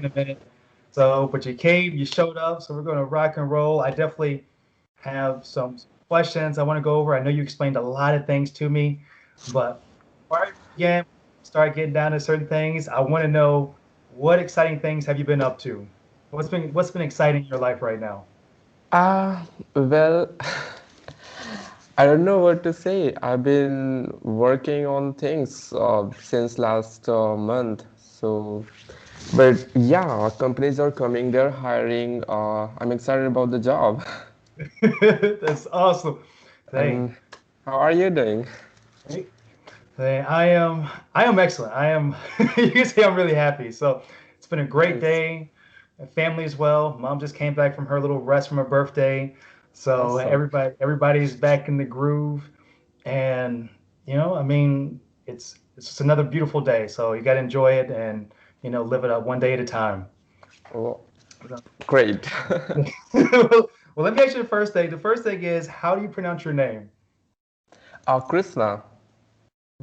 in a minute. So, but you came, you showed up, so we're going to rock and roll. I definitely have some questions I want to go over. I know you explained a lot of things to me, but before I begin, start getting down to certain things, I want to know what exciting things have you been up to? What's been exciting in your life right now? Well, I don't know what to say. I've been working on things since last month. But yeah, companies are coming, they're hiring. I'm excited about the job. That's awesome. Dang. And how are you doing? Hey, hey, I am excellent. I am you can say I'm really happy. So it's been a great Nice. day. My family as well. Mom just came back from her little rest from her birthday. So Awesome. everybody's back in the groove. And I mean, it's just another beautiful day. So you gotta enjoy it and live it up one day at a time. Oh, great. Well, let me ask you the first thing. The first thing is, how do you pronounce your name? Krishna.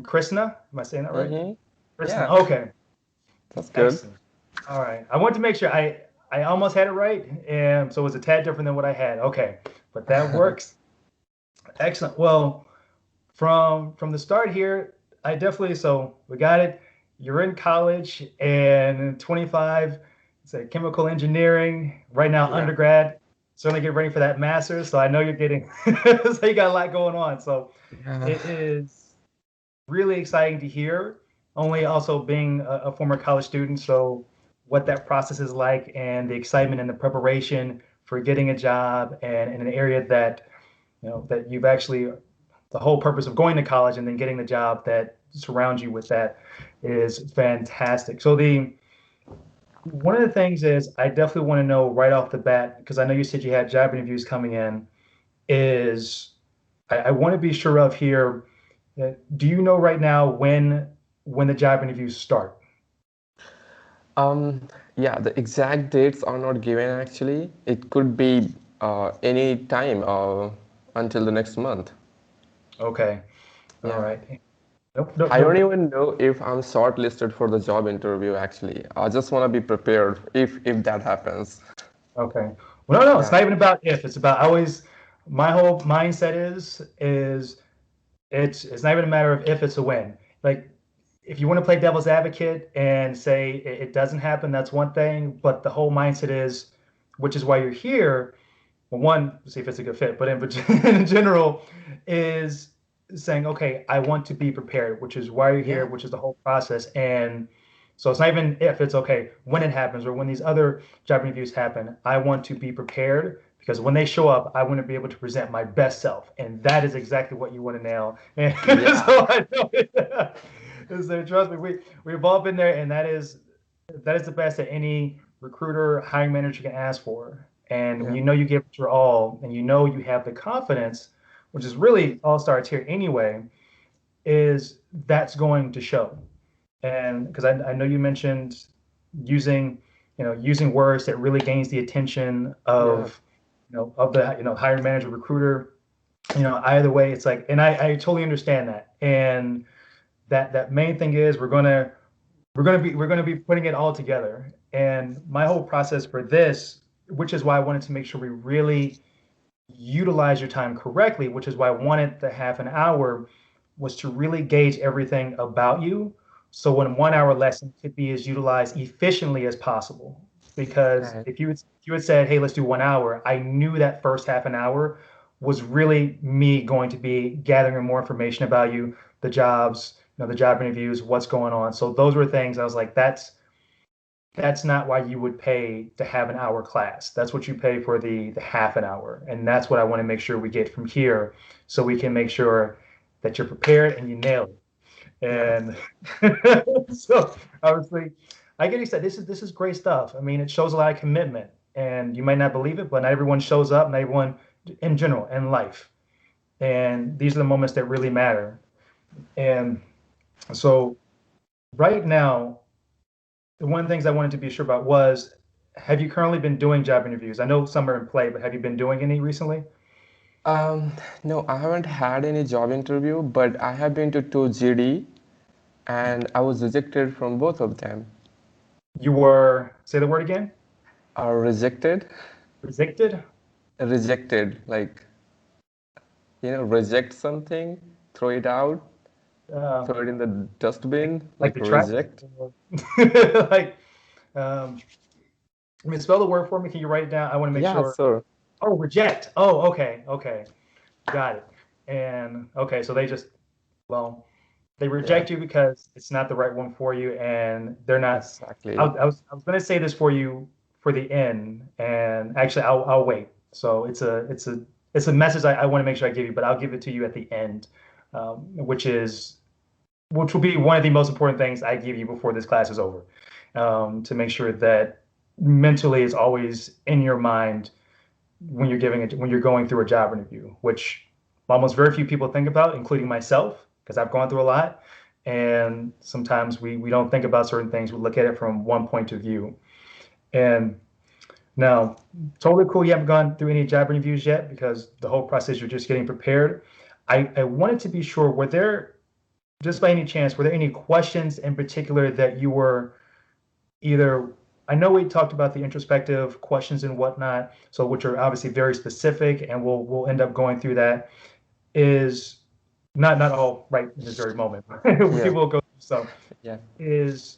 Krishna? Am I saying that right? Mm-hmm. Krishna. Yeah, Okay. that's good. Excellent. All right. I wanted to make sure I almost had it right, and so it was a tad different than what I had. Okay, but that works. Excellent. Well, from the start here, I definitely so we got it. You're in college and 25. It's a chemical engineering right now, Yeah. undergrad. Certainly get ready for that master's. So I know you're getting so you got a lot going on. So Yeah. it is really exciting to hear. Only also being a former college student, so what that process is like and the excitement and the preparation for getting a job and in an area that that you've actually the whole purpose of going to college and then getting the job that surrounds you with that is fantastic. So the one of the things is I definitely want to know right off the bat because I know you said you had job interviews coming in is I want to be sure of here. Do you know right now when the job interviews start? Um, yeah, the exact dates are not given actually. It could be any time until the next month. Okay. All Yeah. right. Nope, nope, I don't nope. even know if I'm shortlisted for the job interview actually. I just want to be prepared if that happens. Okay. Well, no, no, it's Yeah. not even about if. It's about always my whole mindset is it's not even a matter of if, it's a when. Like if you want to play devil's advocate and say it doesn't happen, that's one thing. But the whole mindset is, which is why you're here. Well, one, see if it's a good fit, but in general, is saying, okay, I want to be prepared, which is why you're here, Yeah. which is the whole process. And so it's not even if, it's okay when it happens or when these other job interviews happen. I want to be prepared because when they show up, I want to be able to present my best self. And that is exactly what you want to nail. And Yeah. so I know so trust me, we've all been there, and that is the best that any recruiter, hiring manager can ask for. And when Yeah. you know you give it your all and you know you have the confidence, which is really all starts here anyway, is that's going to show. And because I know you mentioned using, using words that really gains the attention Yeah. of the, hiring manager, recruiter, either way, it's like, and I totally understand that. And that main thing is we're gonna be putting it all together. And my whole process for this, which is why I wanted to make sure we really utilize your time correctly, which is why I wanted the half an hour, was to really gauge everything about you. So when 1 hour lesson could be as utilized efficiently as possible. Because Right. if you had said, hey, let's do 1 hour, I knew that first half an hour was really me going to be gathering more information about you, the jobs, the job interviews, what's going on. So those were things I was like, that's not why you would pay to have an hour class. That's what you pay for the half an hour. And that's what I want to make sure we get from here so we can make sure that you're prepared and you nail it. Yeah. And so obviously I get excited. This is great stuff. I mean, it shows a lot of commitment and you might not believe it, but not everyone shows up, not everyone in general in life. And these are the moments that really matter. And so right now, one of the things I wanted to be sure about was, have you currently been doing job interviews? I know some are in play, but have you been doing any recently? Um, no, I haven't had any job interview, but I have been to two GD and I was rejected from both of them. You were, say the word again, Are rejected? rejected. Rejected, like, reject something, throw it out, Uh, throw it in the dustbin, like like the trash. reject. Like, um, I mean, spell the word for me. Can you write it down? I want to make Yeah, sure. sure. Oh, reject. Oh, okay, okay, got it. And okay, so they just, well, they Yeah, reject you because it's not the right one for you, and they're not. exactly. I was going to say this for you for the end, and actually, I'll wait. So it's a message I want to make sure I give you, but I'll give it to you at the end, which is which will be one of the most important things I give you before this class is over, to make sure that mentally is always in your mind when you're giving it when you're going through a job interview, which almost very few people think about, including myself, because I've gone through a lot. And sometimes we don't think about certain things. We look at it from one point of view. And now, totally cool. You haven't gone through any job interviews yet because the whole process you're just getting prepared. I wanted to be sure, were there, just by any chance, were there any questions in particular that you were either, I know we talked about the introspective questions and whatnot, so which are obviously very specific, and we'll end up going through that. Is not all right in this very moment. We Yeah, will go through some. yeah. Is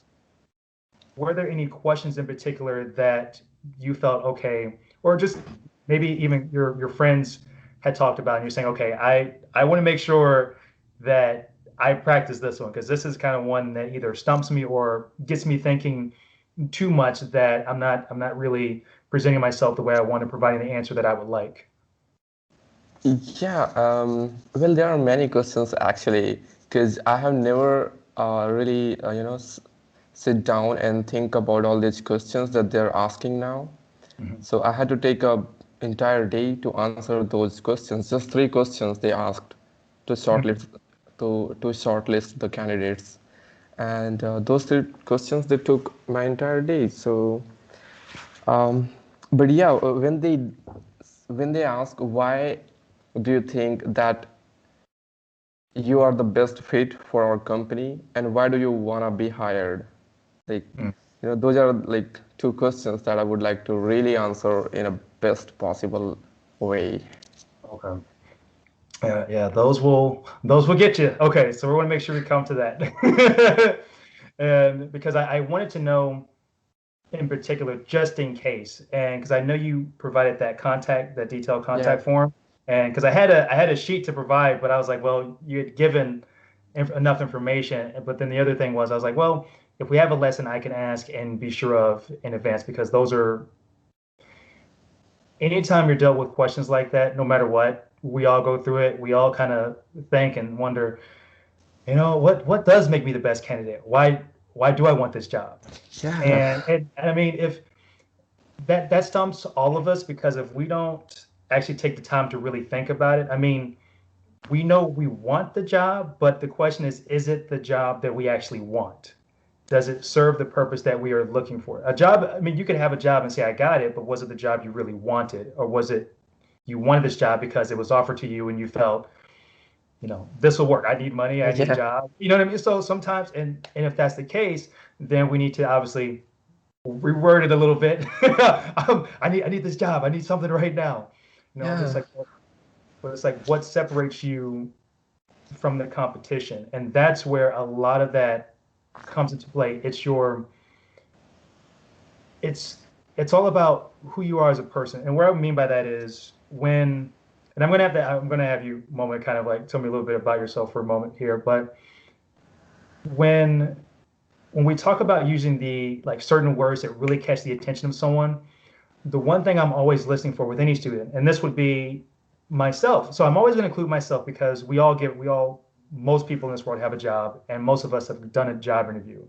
were there any questions in particular that you felt okay, or just maybe even your friends had talked about, and you're saying, okay, I want to make sure that I practice this one because this is kind of one that either stumps me or gets me thinking too much that I'm not really presenting myself the way I want to, providing the answer that I would like. Yeah, well, there are many questions actually, because I have never really, sit down and think about all these questions that they're asking now. Mhm. So I had to take a entire day to answer those questions. Just three questions they asked to Mhm. shortlist the candidates, and those three questions they took my entire day. So, um, but yeah, when they ask why do you think that you are the best fit for our company and why do you want to be hired, like, Mm. those are like two questions that I would like to really answer in a best possible way. Okay. Yeah, those will get you. Okay, so we want to make sure we come to that. And because I wanted to know in particular, just in case, and because I know you provided that detailed Yeah, contact form, and because I had a sheet to provide, but I was like, well, you had given enough information, but then the other thing was I was like, well, if we have a lesson, I can ask and be sure of in advance because those are anytime you're dealt with questions like that, no matter what, we all go through it. We all kind of think and wonder, what does make me the best candidate? Why do I want this job? yeah, And I mean, if that stumps all of us because if we don't actually take the time to really think about it, I mean, we know we want the job, but the question is it the job that we actually want? Does it serve the purpose that we are looking for? A job, I mean, you could have a job and say, I got it, but was it the job you really wanted? Or was it you wanted this job because it was offered to you and you felt, this will work. I need money, I need a yeah, job. You know what I mean? So sometimes, and if that's the case, then we need to obviously reword it a little bit. I need this job. I need something right now. Just yeah, like, but it's like what separates you from the competition, and that's where a lot of that comes into play. It's all about who you are as a person, and what I mean by that is when, and I'm gonna have you moment kind of like tell me a little bit about yourself for a moment here, but when when we talk about using the like certain words that really catch the attention of someone, the one thing I'm always listening for with any student, and this would be myself. So I'm always going to include myself because most people in this world have a job, and most of us have done a job interview.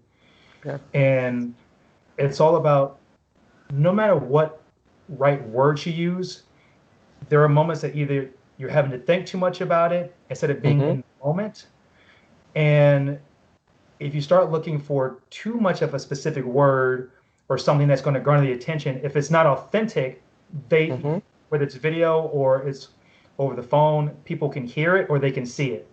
yeah. And it's all about no matter what right words you use, there are moments that either you're having to think too much about it instead of being Mm-hmm. in the moment. And if you start looking for too much of a specific word or something that's going to garner the attention, if it's not authentic, Mm-hmm. whether it's video or it's over the phone, people can hear it or they can see it.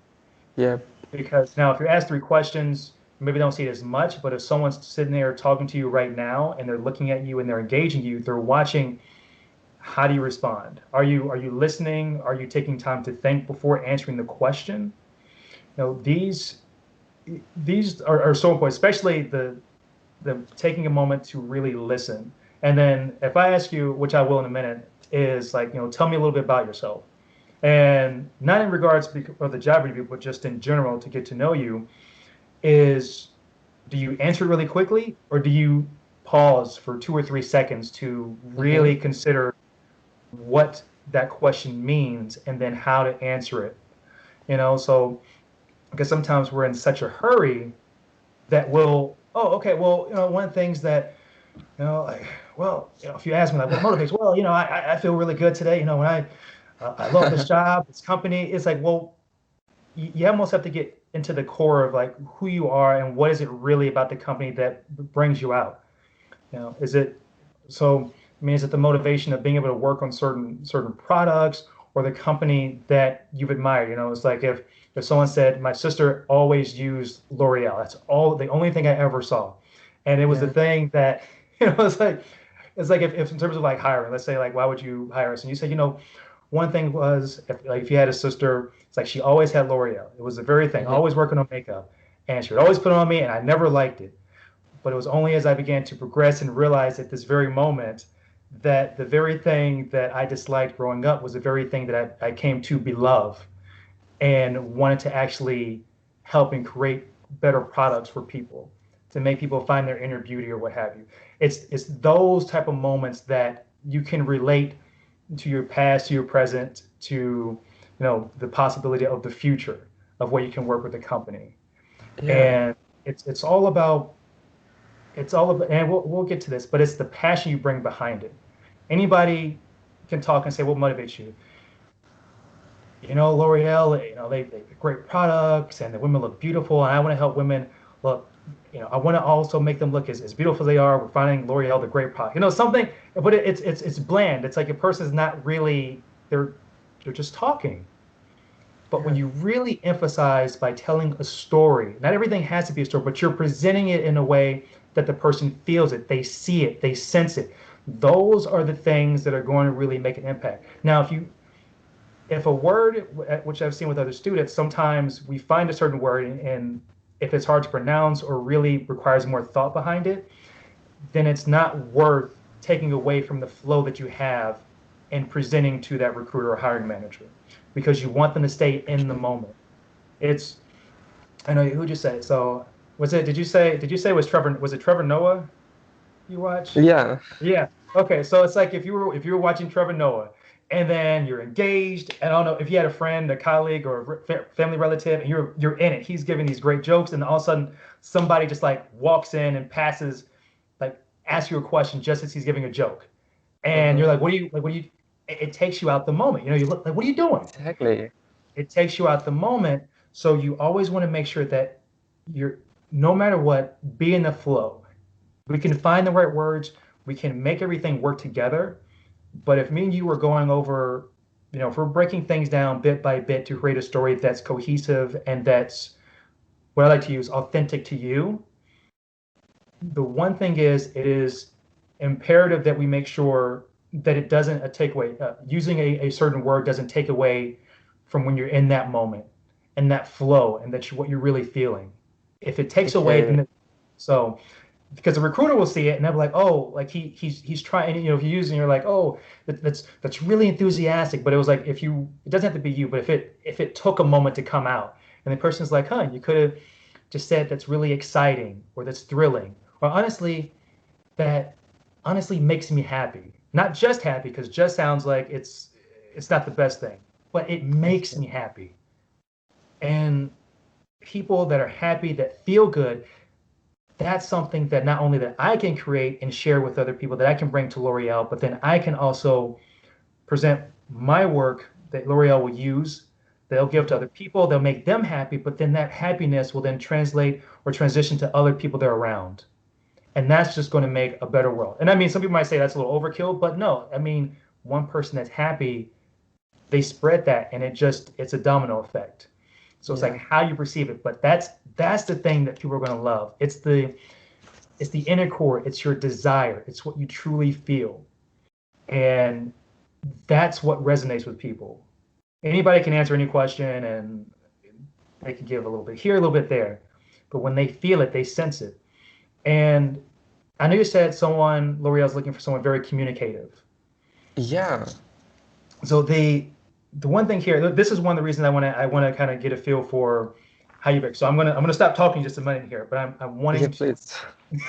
Yeah. Because now, if you're asked three questions, maybe they don't see it as much, but if someone's sitting there talking to you right now and they're looking at you and they're engaging you, they're watching, how do you respond? Are you listening? Are you taking time to think before answering the question? These are so important, especially the taking a moment to really listen. And then if I ask you, which I will in a minute, is like, tell me a little bit about yourself. And not in regards of the job review, but just in general to get to know you, is do you answer really quickly or do you pause for 2 or 3 seconds to Mm-hmm. really consider what that question means and then how to answer it? So because sometimes we're in such a hurry that we'll, oh, okay, well, one of the things that, like, well, if you ask me like what motivates, well, I feel really good today. When I love this job, this company. It's like, well, you almost have to get into the core of like who you are and what is it really about the company that brings you out. Is it so? I mean, is it the motivation of being able to work on certain products or the company that you've admired? It's like if someone said my sister always used L'Oreal. That's all the only thing I ever saw, and it was the Yeah. thing that it's like if in terms of like hiring, let's say like why would you hire us? And you say one thing was if you had a sister, it's like she always had L'Oreal. It was the very thing, Mm-hmm. always working on makeup, and she would always put it on me, and I never liked it. But it was only as I began to progress and realize at this very moment that the very thing that I disliked growing up was the very thing that I came to beloved and wanted to actually help and create better products for people to make people find their inner beauty or what have you. It's those type of moments that you can relate to your past, to your present, to the possibility of the future of where you can work with the company. Yeah. And it's all about, and we'll get to this, but it's the passion you bring behind it. Anybody can talk and say what motivates you. L'Oreal, they make great products and the women look beautiful, and I want to help women look. I want to also make them look as beautiful as they are. We're finding L'Oreal the great product. Something, but it's bland. It's like a person's not really they're just talking. But when Yeah. you really emphasize by telling a story, not everything has to be a story, but you're presenting it in a way that the person feels it, they see it, they sense it. Those are the things that are going to really make an impact. Now, if a word, which I've seen with other students, sometimes we find a certain word and if it's hard to pronounce or really requires more thought behind it, then it's not worth taking away from the flow that you have and presenting to that recruiter or hiring manager because you want them to stay in the moment. It's I know who just said it. So was it? Did you say was it Trevor Noah you watch? Yeah. Yeah. Okay. So it's like if you were watching Trevor Noah and then you're engaged, and I don't know if you had a friend, a colleague, or a family relative, and you're in it. He's giving these great jokes, and all of a sudden somebody just like walks in and passes, like asks you a question just as he's giving a joke, and you're Mm-hmm. like, what do you? It takes you out the moment. You look like, what are you doing? Exactly. It takes you out the moment. So you always want to make sure that you're, no matter what, be in the flow. We can find the right words. We can make everything work together. But if me and you were going over, if we're breaking things down bit by bit to create a story that's cohesive and that's what I like to use, authentic to you, the one thing is it is imperative that we make sure that it doesn't take away, using a certain word doesn't take away from when you're in that moment and that flow and what you're really feeling. If it takes away, Okay. then so because the recruiter will see it and they'll be like, oh, like he's trying, if you use it and you're like, oh, that's really enthusiastic, but it was like it doesn't have to be you, but if it took a moment to come out and the person's like, huh, you could have just said that's really exciting or that's thrilling or that honestly makes me happy. Not just happy, because just sounds like it's not the best thing, but it makes me Exactly. happy. And people that are happy, that feel good, that's something that not only that I can create and share with other people that I can bring to L'Oreal, but then I can also present my work that L'Oreal will use. They'll give to Mm-hmm. other people, they'll make them happy, but then that happiness will then translate or transition to other people they're around. And that's just going to make a better world. And I mean, some people might say that's a little overkill, but no, I mean, one person that's happy, they spread that and it's a domino effect. So it's like Yeah. how you perceive it. But that's the thing that people are going to love. It's the inner core. It's your desire. It's what you truly feel. And that's what resonates with people. Anybody can answer any question and they can give a little bit here, a little bit there. But when they feel it, they sense it. And I know you said L'Oreal's looking for someone very communicative. Yeah. So the one thing here, this is one of the reasons I want to kind of get a feel for how you. So I'm gonna stop talking just a minute here, but I'm Yeah, wanting please.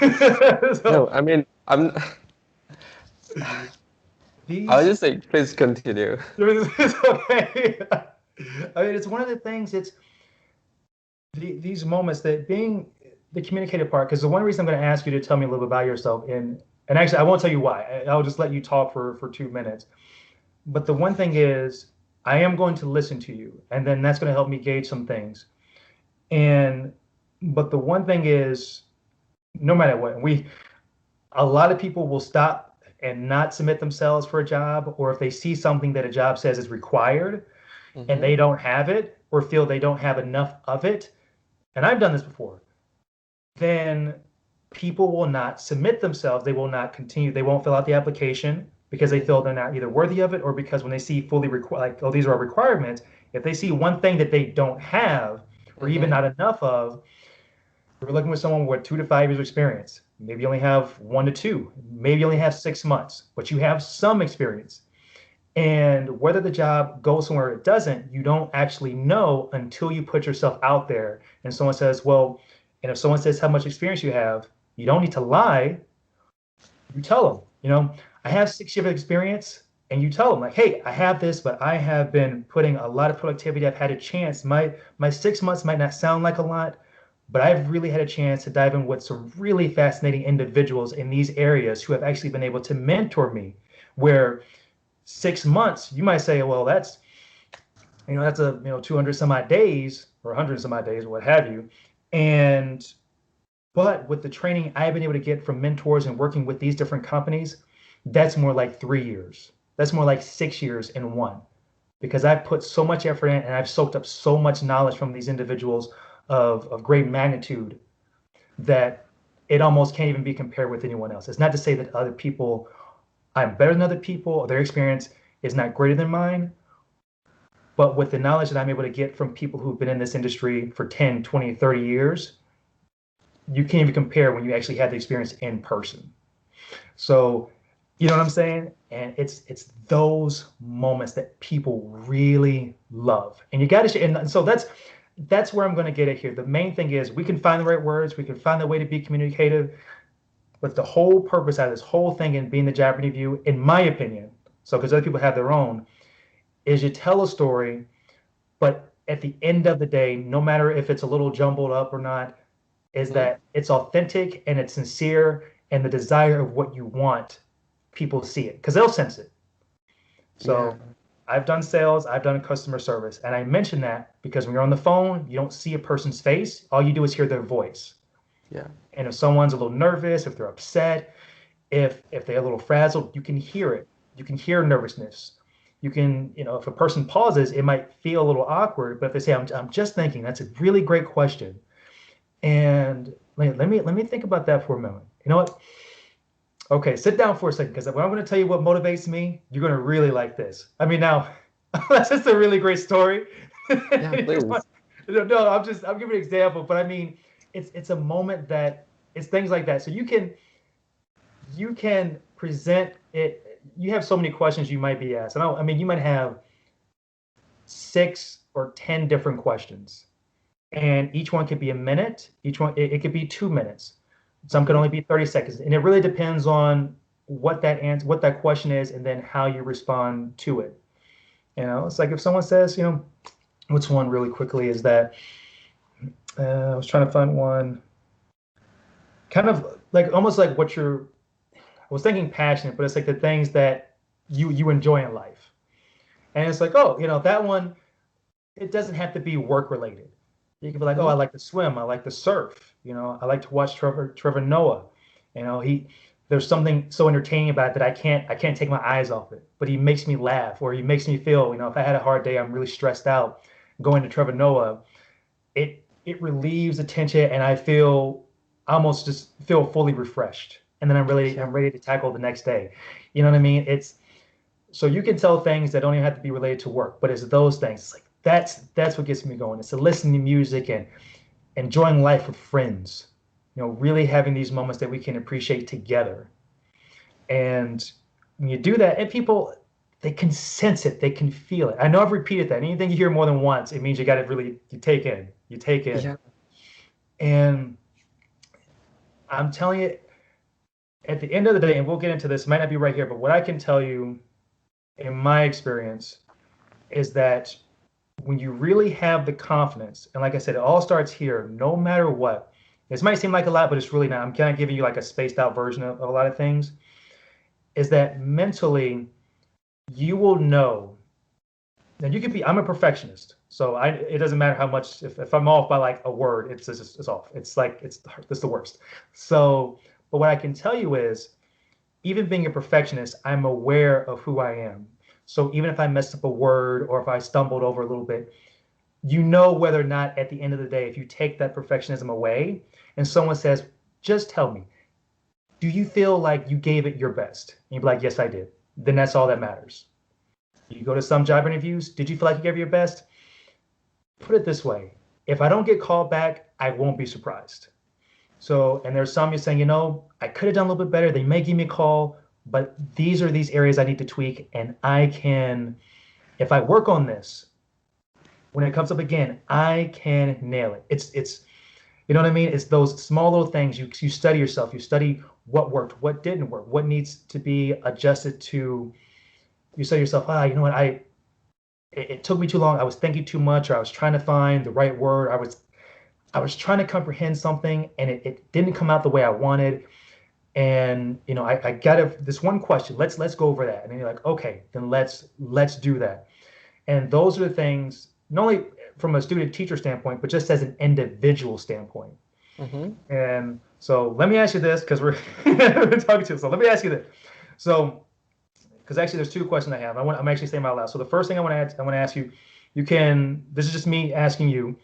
to. No, So I mean, I was these just like, please continue. it's okay. I mean, it's one of the things. It's these moments that being the communicative part. Because the one reason I'm going to ask you to tell me a little bit about yourself, and actually I won't tell you why. I'll just let you talk for 2 minutes. But the one thing is, I am going to listen to you, and then that's going to help me gauge some things. And but the one thing is, no matter what, a lot of people will stop and not submit themselves for a job, or if they see something that a job says is required and Mm-hmm. they don't have it or feel they don't have enough of it, and I've done this before, then people will not submit themselves. They will not continue. They won't fill out the application because they feel Mm-hmm. they're not either worthy of it or because when they see fully like, oh, these are our requirements, if they see one thing that they don't have or even Mm-hmm. not enough of, we're looking with someone with 2 to 5 years of experience. Maybe you only have 1 to 2, maybe you only have 6 months, but you have some experience. And whether the job goes somewhere or it doesn't, you don't actually know until you put yourself out there. And someone says, well, and if someone says how much experience you have, you don't need to lie. You tell them, I have 6 years of experience. And you tell them, like, hey, I have this, but I have been putting a lot of productivity. I've had a chance. My 6 months might not sound like a lot, but I've really had a chance to dive in with some really fascinating individuals in these areas who have actually been able to mentor me. Where 6 months, you might say, well, that's a 200 some odd days or 100 some odd days or what have you. And but with the training I've been able to get from mentors and working with these different companies, that's more like 3 years. That's more like 6 years in one because I've put so much effort in and I've soaked up so much knowledge from these individuals of great magnitude that it almost can't even be compared with anyone else. It's not to say that other people, I'm better than other people, or their experience is not greater than mine, but with the knowledge that I'm able to get from people who've been in this industry for 10, 20, 30 years, you can't even compare when you actually have the experience in person. So, you know what I'm saying? And it's those moments that people really love. And you got to share. And so that's where I'm going to get it here. The main thing is we can find the right words, we can find the way to be communicative, but the whole purpose out of this whole thing in being the job interview, in my opinion, so because other people have their own, is you tell a story, but at the end of the day, no matter if it's a little jumbled up or not, is Mm-hmm. that it's authentic and it's sincere and the desire of what you want, people see it because they'll sense it. Yeah. So I've done sales, I've done customer service, and I mention that because when you're on the phone, you don't see a person's face. All you do is hear their voice. Yeah. And if someone's a little nervous, if they're upset, if they're a little frazzled, you can hear it. You can hear nervousness. You can, if a person pauses, it might feel a little awkward, but if they say, I'm just thinking, that's a really great question. And let me think about that for a moment. You know what? Okay, sit down for a second because when I'm going to tell you what motivates me, you're going to really like this. I mean, now that's just a really great story. Yeah, please. No, I'm giving an example, but I mean, it's a moment that it's things like that. So you can present it. You have so many questions you might be asked. And I mean, you might have 6 or 10 different questions, and each one could be a minute. Each one, it could be 2 minutes. Some could Mm-hmm. only be 30 seconds. And it really depends on what that question is, and then how you respond to it. It's like if someone says, what's one really quickly is that I was trying to find one kind of like almost like I was thinking passionate, but it's like the things that you enjoy in life. And it's like, oh, that one, it doesn't have to be work related. You can be like, oh, Mm-hmm. I like to swim, I like to surf, I like to watch Trevor Noah. He there's something so entertaining about it that I can't take my eyes off it. But he makes me laugh, or he makes me feel, if I had a hard day, I'm really stressed out, going to Trevor Noah. it relieves the tension, and I feel almost just feel fully refreshed. And then Yeah. I'm ready to tackle the next day. You know what I mean? It's so you can tell things that don't even have to be related to work, but it's those things. It's like that's what gets me going. It's to listening to music and enjoying life with friends. You know, really having these moments that we can appreciate together. And when you do that, and people they can sense it, they can feel it. I know I've repeated that. Anything you hear more than once, it means you got to really you take in, you take in. Yeah. And I'm telling you, at the end of the day, and we'll get into this, it might not be right here, but what I can tell you in my experience is that when you really have the confidence, and like I said, it all starts here, no matter what. This might seem like a lot, but it's really not. I'm kind of giving you like a spaced out version of a lot of things. Is that mentally you will know, and you could be, I'm a perfectionist. So it doesn't matter how much, if I'm off by like a word, it's off. It's like, it's the worst. So, but what I can tell you is, even being a perfectionist, I'm aware of who I am. So even if I messed up a word or if I stumbled over a little bit, you know whether or not at the end of the day, if you take that perfectionism away and someone says, just tell me, do you feel like you gave it your best? And you'd be like, yes, I did. Then that's all that matters. You go to some job interviews, did you feel like you gave your best? Put it this way, if I don't get called back, I won't be surprised. So, and there's some you're saying, I could have done a little bit better. They may give me a call, but these are these areas I need to tweak. And I can, if I work on this, when it comes up again, I can nail it. You know what I mean? It's those small little things. You study yourself. You study what worked, what didn't work, what needs to be adjusted to. You say to yourself, you know what? It took me too long. I was thinking too much, or I was trying to find the right word. I was trying to comprehend something, and it didn't come out the way I wanted. And I got this one question. Let's go over that. And then you're like, okay, then let's do that. And those are the things, not only from a student teacher standpoint, but just as an individual standpoint. Mm-hmm. And so let me ask you this, because we're talking to you. So let me ask you this. So, because actually there's two questions I have. I'm actually saying them out loud. So the first thing I want to ask you, this is just me asking you,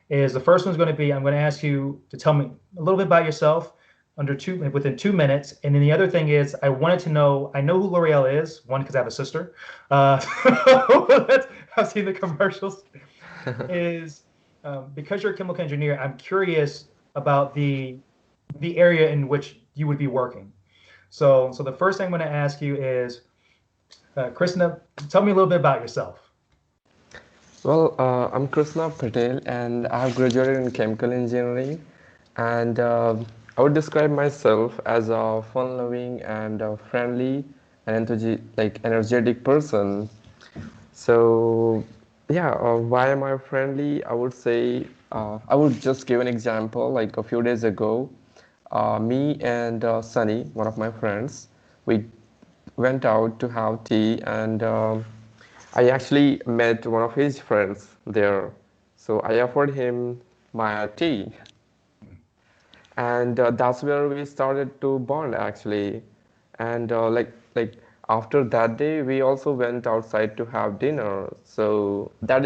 is the first one's going to be, I'm going to ask you to tell me a little bit about yourself within 2 minutes. And then the other thing is, I know who L'Oreal is, one, because I have a sister. I've seen the commercials. Is because you're a chemical engineer, I'm curious about the area in which you would be working. So the first thing I'm going to ask you is, Krishna, tell me a little bit about yourself. Well, I'm Krishna Patel, and I have graduated in chemical engineering. And I would describe myself as a fun-loving and friendly and energetic person. So, yeah, why am I friendly? I would say I would just give an example. Like a few days ago, me and Sunny, one of my friends, we went out to have tea, and I actually met one of his friends there. So I offered him my tea, and that's where we started to bond actually. And after that day, we also went outside to have dinner. So that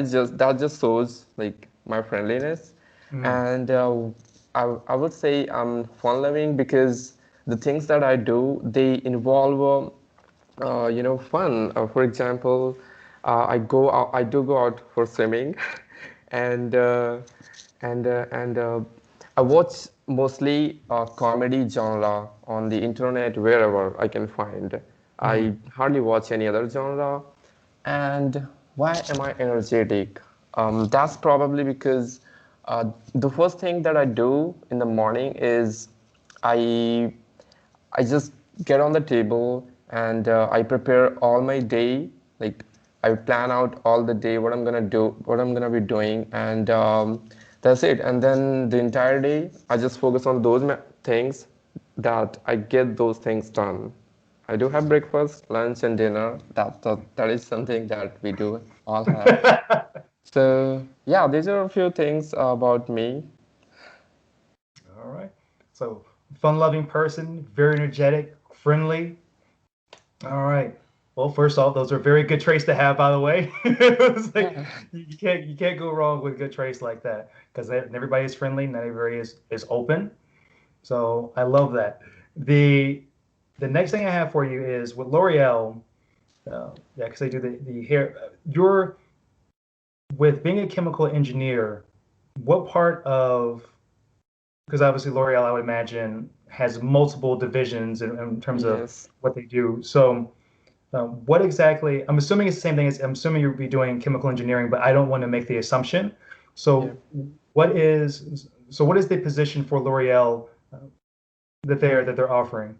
just shows like my friendliness. Mm, And I would say I'm fun loving because the things that I do, they involve fun. For example, I do go out for swimming, and I watch mostly comedy genre on the internet wherever I can find. I mm, hardly watch any other genre. And why am I energetic? That's probably because the first thing that I do in the morning is I I just get on the table and I prepare all my day. Like I plan out all the day what I'm gonna do, what I'm gonna be doing, and that's it. And then the entire day, I just focus on those things that I get those things done. I do have breakfast, lunch, and dinner. That is something that we do all have. mm. So yeah, these are a few things about me. All right. So, fun-loving person, very energetic, friendly. All right. Well, first off, those are very good traits to have, by the way. It's like Yeah. you can't go wrong with good traits like that because everybody is friendly, not everybody is open. So I love that. The the next thing I have for you is with L'Oreal. Yeah, because they do the hair. You're with being a chemical engineer. What part of because obviously L'Oreal, I would imagine, has multiple divisions in terms of Yes. what they do. So what exactly, I'm assuming it's the same thing as, I'm assuming you'll be doing chemical engineering, but I don't want to make the assumption. Yeah. So what is the position for L'Oreal that they're offering?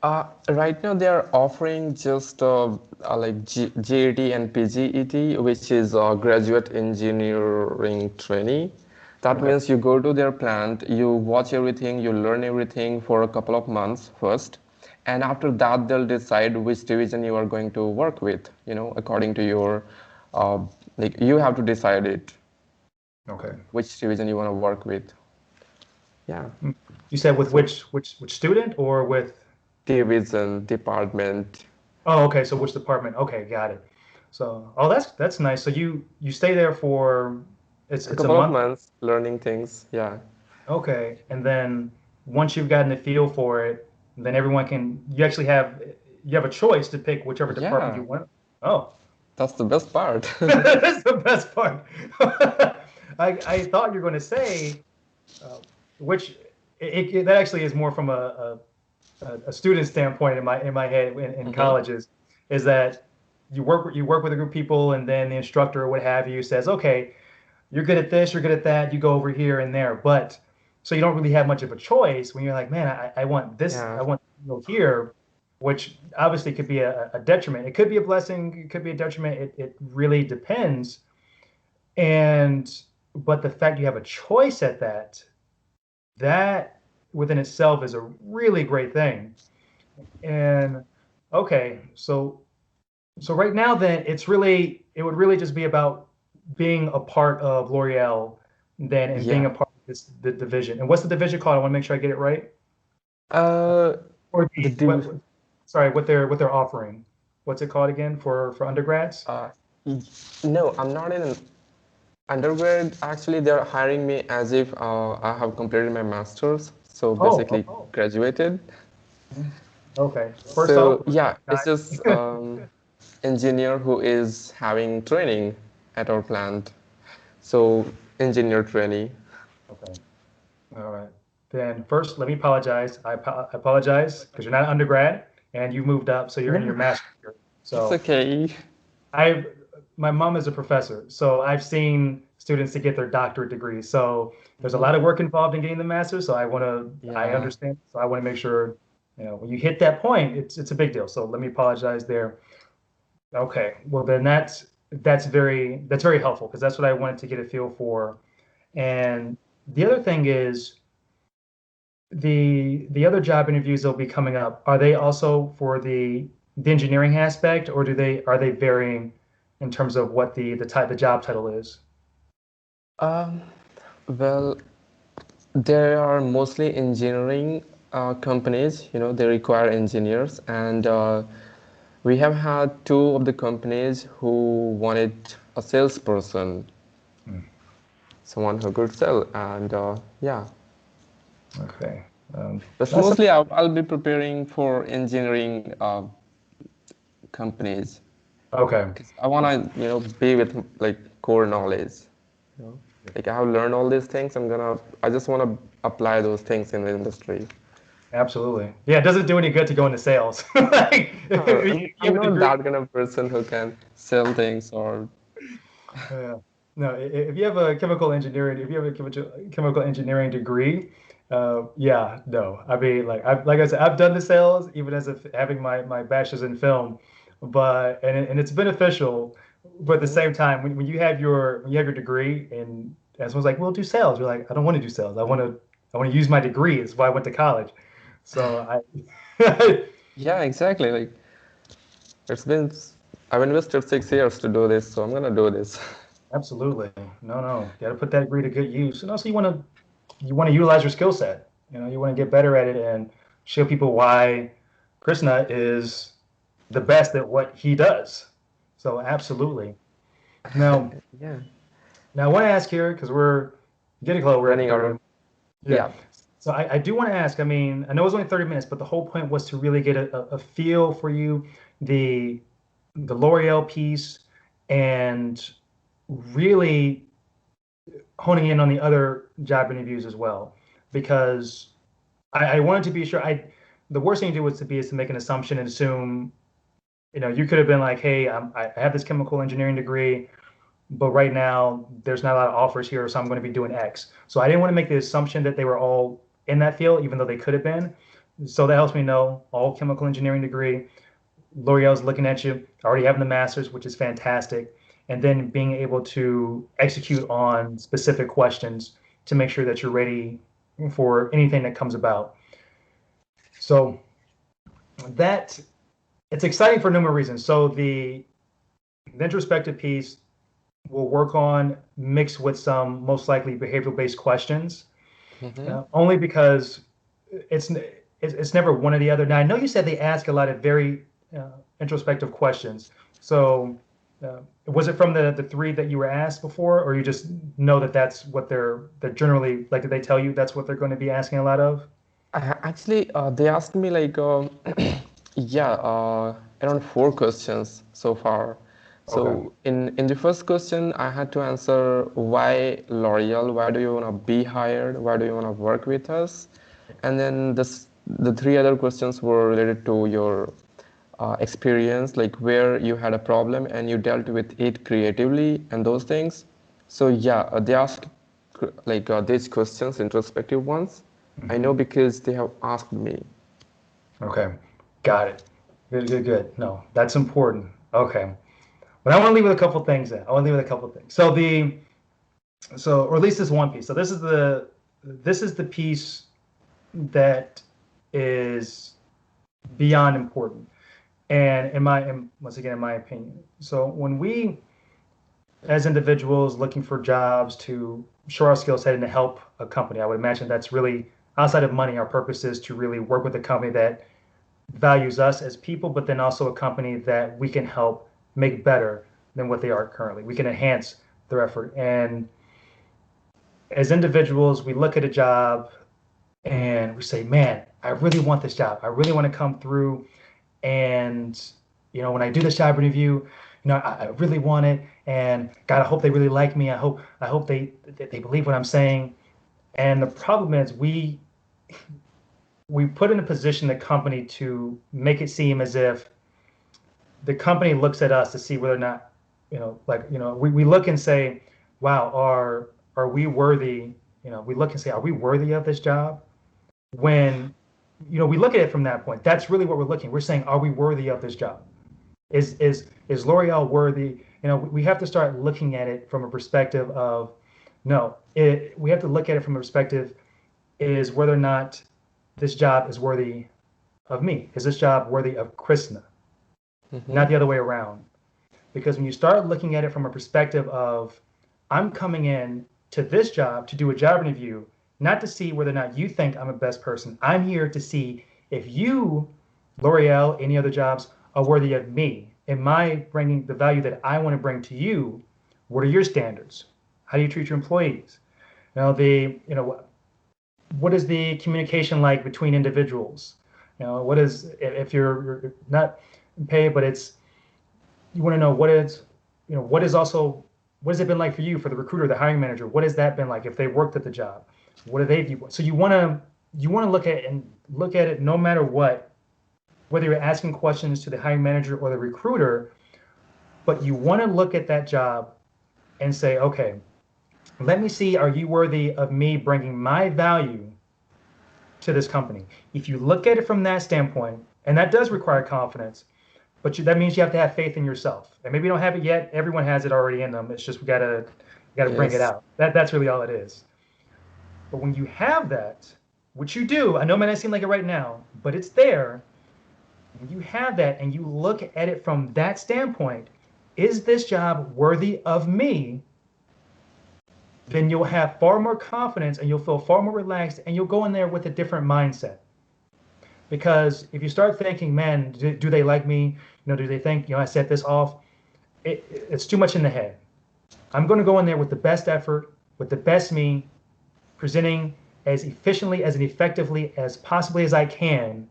Right now they are offering just like GET and PGET, which is graduate engineering trainee. That Okay. means you go to their plant, you watch everything, you learn everything for a couple of months first, and after that they'll decide which division you are going to work with. According to your, uh, like you have to decide it, Okay. which division you want to work with. Yeah. Mm. You said with So which student or with, division, department, oh, okay, so which department? Okay, got it. So, oh, that's nice. So you stay there for a it's a couple of month. months learning things. Yeah. Okay. And then once you've gotten a feel for it, then everyone can, you have a choice to pick whichever department you Yeah, want. Oh, that's the best part. that's the best part. I thought you were going to say, uh, which that actually is more from a student standpoint in my head in Hmm. colleges, is that you work with a group of people and then the instructor or what have you says, okay, you're good at this, you're good at that, you go over here and there. But so you don't really have much of a choice when you're like, man, I want this, Yeah. I want to go here, which obviously could be a detriment. It could be a blessing, it could be a detriment. It really depends. And but the fact you have a choice at that within itself is a really great thing. And okay, so right now then it would really just be about being a part of L'Oreal then and being a Yeah. part of the division. And what's the division called? I want to make sure I get it right. Uh, Or the the div sorry, what they're offering. What's it called again for undergrads? uh, y- no, I'm not in an undergrad. Actually, they're hiring me as if I have completed my master's, so Oh, basically graduated. mhm. Okay. First off, So yeah, it's guys. just engineer who is having training at our plant. So engineer trainee. Okay. All right. Then first, let me apologize. I apologize because you're not an undergrad and you moved up, so you're in your No, master's year. it's So okay. I my mom is a professor, so I've seen students to get their doctorate degrees. So there's a Mhm. lot of work involved in getting the master's. So I Yeah. understand. So I want to make sure, when you hit that point, it's a big deal. So let me apologize there. Okay, well then that's very helpful because that's what I wanted to get a feel for. And the other thing is the other job interviews that'll be coming up, are they also for the engineering aspect, or are they varying in terms of what the job title is? Um, well, there are mostly engineering companies, they require engineers, and we have had two of the companies who wanted a salesperson, Hmm. someone who could sell, and yeah, Okay. but That's mostly I'll be preparing for engineering companies okay. because I want to, be with like core knowledge, you know. Like I have learned all these things, I just want to apply those things in the industry. Absolutely. Yeah, it doesn't do any good to go into sales. Like, if you I'm have a not degree, that kind of person who can sell things or yeah. No, if you have a chemical engineering degree, yeah, no. I mean, like I said, I've done the sales even as if having my bachelor's in film, and it's beneficial. But at the Mhm. same time, when you have your degree and someone's like, "We'll do sales," you're like, "I don't want to do sales. I want to use my degree. It's why I went to college." So I, Yeah, exactly. Like it's been, I've invested 6 years to do this, so I'm gonna do this. absolutely, no, got to put that degree to good use. And also, you want to utilize your skill set. You want to get better at it and show people why Krishna is. the best at what he does. So absolutely. Now, Yeah, now I want to ask here because we're getting close. We're at the running out 30 of minute. Yeah. yeah. So I do want to ask. I mean, I know it was only 30 minutes, but the whole point was to really get a feel for you, the the L'Oreal piece, and really honing in on the other job interviews as well, because I wanted to be sure. The worst thing to do was to be is to make an assumption and assume, you could have been like, hey, I have this chemical engineering degree, but right now there's not a lot of offers here, so I'm going to be doing X. So I didn't want to make the assumption that they were all in that field, even though they could have been. So that helps me know all chemical engineering degree. L'Oreal's looking at you, already having the master's, which is fantastic, and then being able to execute on specific questions to make sure that you're ready for anything that comes about. So that it's exciting for a number of reasons. So the introspective piece will work on mixed with some most likely behavioral based questions, Mm-hmm. only because it's it's never one or the other. Now I know you said they ask a lot of very introspective questions. So was it from the three that you were asked before, or you just know that that's what they're generally like? Did they tell you that's what they're going to be asking a lot of? Actually, they asked me like, yeah, around four questions so far. Okay. So in the first question, I had to answer why L'Oreal, why do you want to be hired, why do you want to work with us, and then the three other questions were related to your experience, like where you had a problem and you dealt with it creatively and those things. So yeah, they asked like these questions, introspective ones. I know Hmm. because they have asked me. Okay. Got it. Good, good, good. No, that's important. Okay. But I want to leave with a couple things then. I want to leave with a couple things. Or at least this one piece. So this is the piece that is beyond important. And once again, in my opinion. So when we as individuals looking for jobs to show our skill set and to help a company, I would imagine that's really outside of money, our purpose is to really work with a company that values us as people, but then also a company that we can help make better than what they are currently. We can enhance their effort. And as individuals, we look at a job and we say, man, I really want this job. I really want to come through. And, when I do this job interview, I really want it. And God, I hope they really like me. I hope they believe what I'm saying. And the problem is we put in a position the company to make it seem as if the company looks at us to see whether or not, we look and say, wow, are we worthy? We look and say, are we worthy of this job? When, we look at it from that point, that's really what we're looking. We're saying, are we worthy of this job? Is L'Oreal worthy? We have to start looking at it from a perspective of, no, we have to look at it from a perspective is whether or not this job is worthy of me. Is this job worthy of Krishna? Mm-hmm. Not the other way around. Because when you start looking at it from a perspective of, I'm coming in to this job to do a job interview, not to see whether or not you think I'm a best person. I'm here to see if you, L'Oreal, any other jobs, are worthy of me. Am I bringing the value that I want to bring to you? What are your standards? How do you treat your employees? What is the communication like between individuals? What is if you're not paid, but it's you want to know what has it been like for you, for the recruiter, the hiring manager? What has that been like if they worked at the job? What do they view? So you want to look at it no matter what, whether you're asking questions to the hiring manager or the recruiter, but you want to look at that job and say, okay, let me see, are you worthy of me bringing my value to this company? If you look at it from that standpoint, and that does require confidence, but that means you have to have faith in yourself. And maybe you don't have it yet. Everyone has it already in them. It's just we gotta bring it Yes. out. That's really all it is. But when you have that, which you do, I know it may not seem like it right now, but it's there. When you have that and you look at it from that standpoint, is this job worthy of me? Then you'll have far more confidence and you'll feel far more relaxed and you'll go in there with a different mindset. Because if you start thinking, man, do they like me? Do they think, I set this off? It's too much in the head. I'm going to go in there with the best effort, with the best me, presenting as efficiently as and effectively as possibly as I can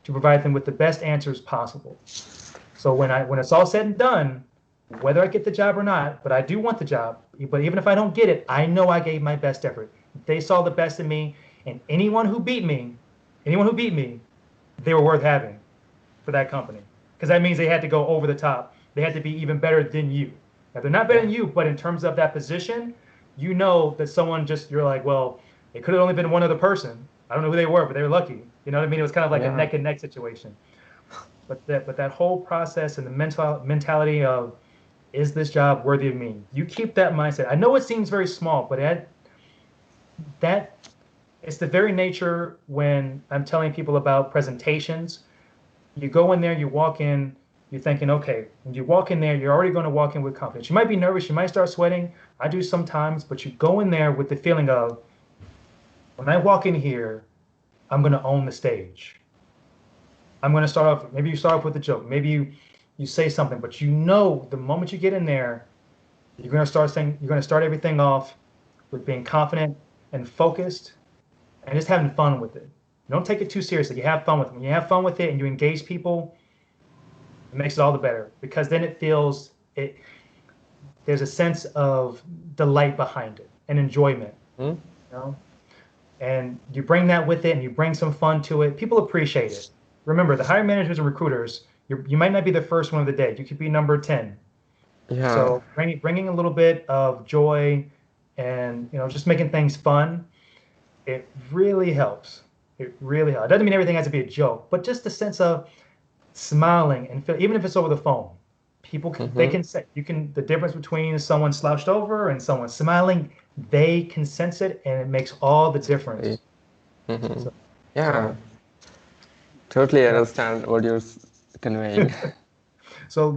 to provide them with the best answers possible. So when it's all said and done, whether I get the job or not, but I do want the job, but even if I don't get it, I know I gave my best effort. They saw the best in me, and anyone who beat me, they were worth having for that company. Because that means they had to go over the top. They had to be even better than you. Now, they're not better Yeah. than you, but in terms of that position, you know that someone just, you're like, well, it could have only been one other person. I don't know who they were, but they were lucky. You know what I mean? It was kind of like a Yeah. neck and neck situation. But that whole process and the mentality of, is this job worthy of me? You keep that mindset. I know it seems very small, but that it's the very nature when I'm telling people about presentations. You go in there, you walk in, you're thinking, okay, when you walk in there, you're already going to walk in with confidence. You might be nervous, you might start sweating. I do sometimes, but you go in there with the feeling of, when I walk in here, I'm going to own the stage. I'm going to start off, maybe you start off with a joke, maybe you say something, but you know the moment you get in there, you're going to start everything off with being confident and focused and just having fun with it. Don't take it too seriously. You have fun with it. When you have fun with it and you engage people, it makes it all the better because then there's a sense of delight behind it and enjoyment, Hmm? you know? And you bring that with it and you bring some fun to it. People appreciate it. Remember, the hiring managers and recruiters, you might not be the first one of the day. You could be number 10. Yeah. So bringing a little bit of joy and, just making things fun, it really helps. It really helps. It doesn't mean everything has to be a joke, but just the sense of smiling and feel, even if it's over the phone, they Mm-hmm. can say, the difference between someone slouched over and someone smiling, they can sense it and it makes all the Exactly. difference. Mm-hmm. So Yeah. so Totally yeah. understand what you're conveying. So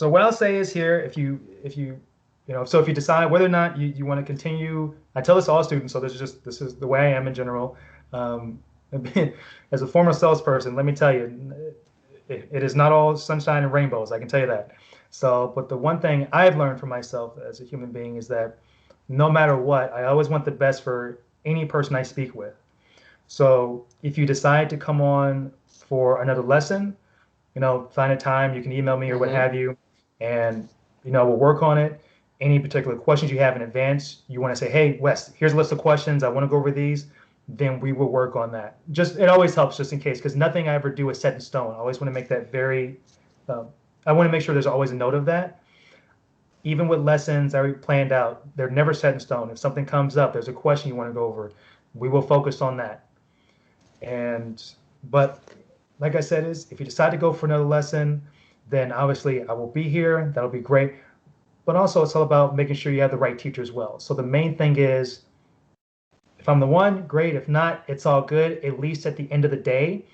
what I'll say is here, so if you decide whether or not you want to continue, I tell this to all students, so this is the way I am in general. Um, as a former salesperson, let me tell you, it is not all sunshine and rainbows. I can tell you that. So, but the one thing I've learned for myself as a human being is that no matter what, I always want the best for any person I speak with. So, if you decide to come on for another lesson, find a time, you can email me or what Mm-hmm. have you, and we'll work on it. Any particular questions you have in advance, you want to say, hey, Wes, here's a list of questions. I want to go over these. Then we will work on that. Just it always helps just in case, because nothing I ever do is set in stone. I always want to make that uh, I want to make sure there's always a note of that. Even with lessons I already planned out, they're never set in stone. If something comes up, there's a question you want to go over, we will focus on that. And but like I said, is if you decide to go for another lesson, then obviously I will be here. That'll be great. But also it's all about making sure you have the right teacher as well. So the main thing is if I'm the one, great. If not, it's all good. At least at the end of the day,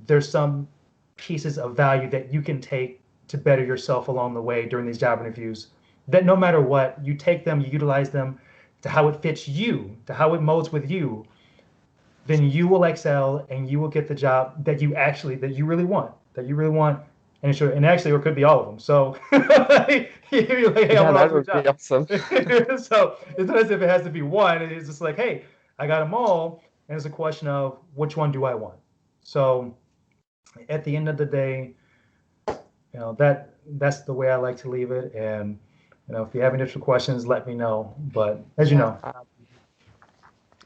there's some pieces of value that you can take to better yourself along the way during these job interviews. That no matter what, you take them, you utilize them to how it fits you, to how it molds with you, then you will excel and you will get the job that you really want, and sure, and actually, or it could be all of them. So you're like, hey, I Yeah, want all that three would be jobs. awesome. So it's not as if it has to be one. It's just like, hey, I got them all, and it's a question of which one do I want. So at the end of the day, that's the way I like to leave it. And if you have any additional questions, let me know. But as you Yeah. know,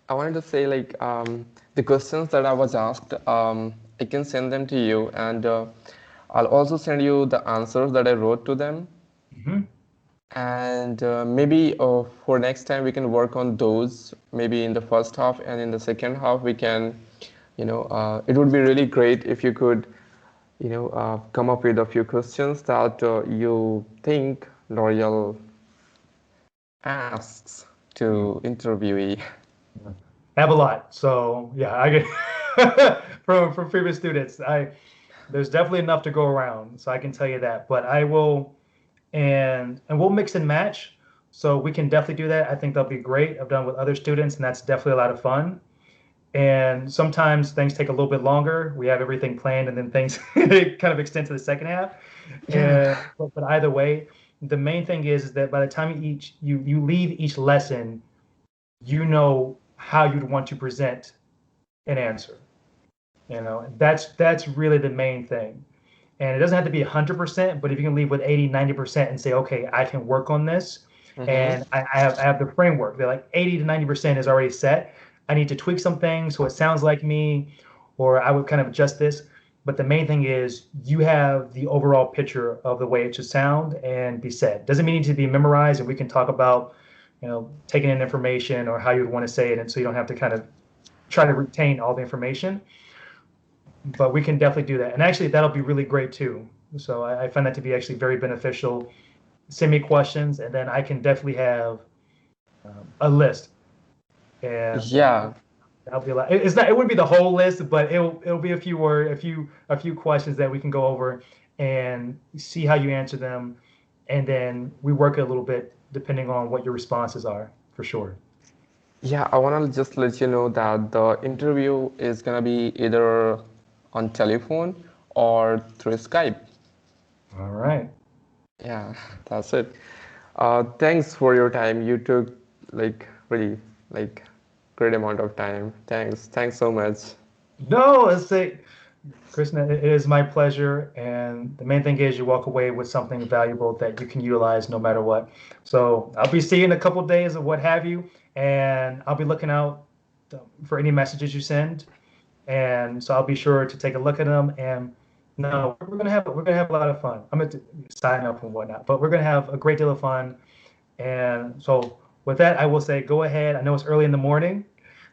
I wanted to say like the questions that I was asked, I can send them to you, and I'll also send you the answers that I wrote to them. mhm. And maybe for next time we can work on those. Maybe in the first half and in the second half we can, it would be really great if you could, come up with a few questions that you think L'Oreal asks to interviewee. I have a lot. So yeah, I get from previous students. There's definitely enough to go around, so I can tell you that. But I will and we'll mix and match. So we can definitely do that. I think that'll be great. I've done with other students, and that's definitely a lot of fun. And sometimes things take a little bit longer. We have everything planned, and then things kind of extend to the second half. Yeah. But either way, the main thing is that by the time you leave each lesson, you know how you'd want to present an answer. That's really the main thing. And it doesn't have to be 100%, but if you can leave with 80, 90% and say, okay, I can work on this, Mm-hmm. and I have the framework. They're like 80 to 90% is already set. I need to tweak some things so it sounds like me, or I would kind of adjust this. But the main thing is you have the overall picture of the way it should sound and be said. Doesn't mean it need to be memorized, and we can talk about, taking in information or how you would want to say it, and so you don't have to kind of try to retain all the information. But we can definitely do that. And actually, that'll be really great too. So I find that to be actually very beneficial. Send me questions, and then I can definitely have a list, and Yeah. that'll be a lot. It's not. It wouldn't be the whole list, but it'll be a few word, a few questions that we can go over and see how you answer them, and then we work a little bit depending on what your responses are, for sure. Yeah, I want to just let you know that the interview is gonna be either on telephone or through Skype. All right. Yeah, that's it. Thanks for your time. You took like really like great amount of time. Thanks. Thanks so much. No, let's say, Krishna, it is my pleasure. And the main thing is you walk away with something valuable that you can utilize no matter what. So I'll be seeing a couple of days of what have you, and I'll be looking out for any messages you send. And so I'll be sure to take a look at them. And no, we're gonna have a lot of fun. I'm going to sign up and whatnot, but we're gonna have a great deal of fun. And so with that, I will say, go ahead. I know it's early in the morning,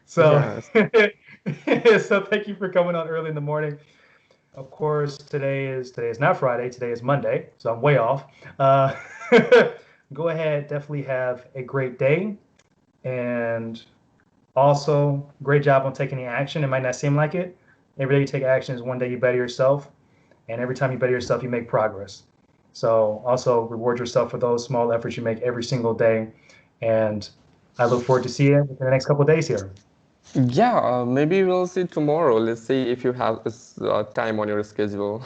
so Yes. so thank you for coming on early in the morning. Of course, today is not Friday. Today is Monday, so I'm way off. Uh, go ahead, definitely have a great day, and also great job on taking the action. It might not seem like it. Every day you take action is one day you better yourself, and every time you better yourself, you make progress. So also reward yourself for those small efforts you make every single day, and I look forward to seeing you in the next couple of days here. Yeah, maybe we'll see tomorrow. Let's see if you have this time on your schedule.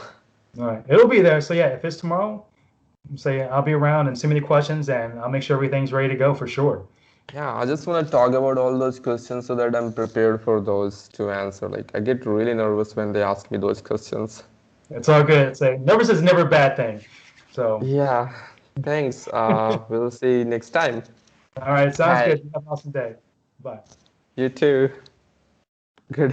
All right, it'll be there. So yeah, if it's tomorrow, say I'll be around and send me the questions, and I'll make sure everything's ready to go for sure. Yeah, I just want to talk about all those questions so that I'm prepared for those to answer. Like, I get really nervous when they ask me those questions. It's all good. Say nervous is never a bad thing. So Yeah, thanks. We'll see you next time. all right, sounds Bye. good. Have an awesome day. Bye. You too. Good.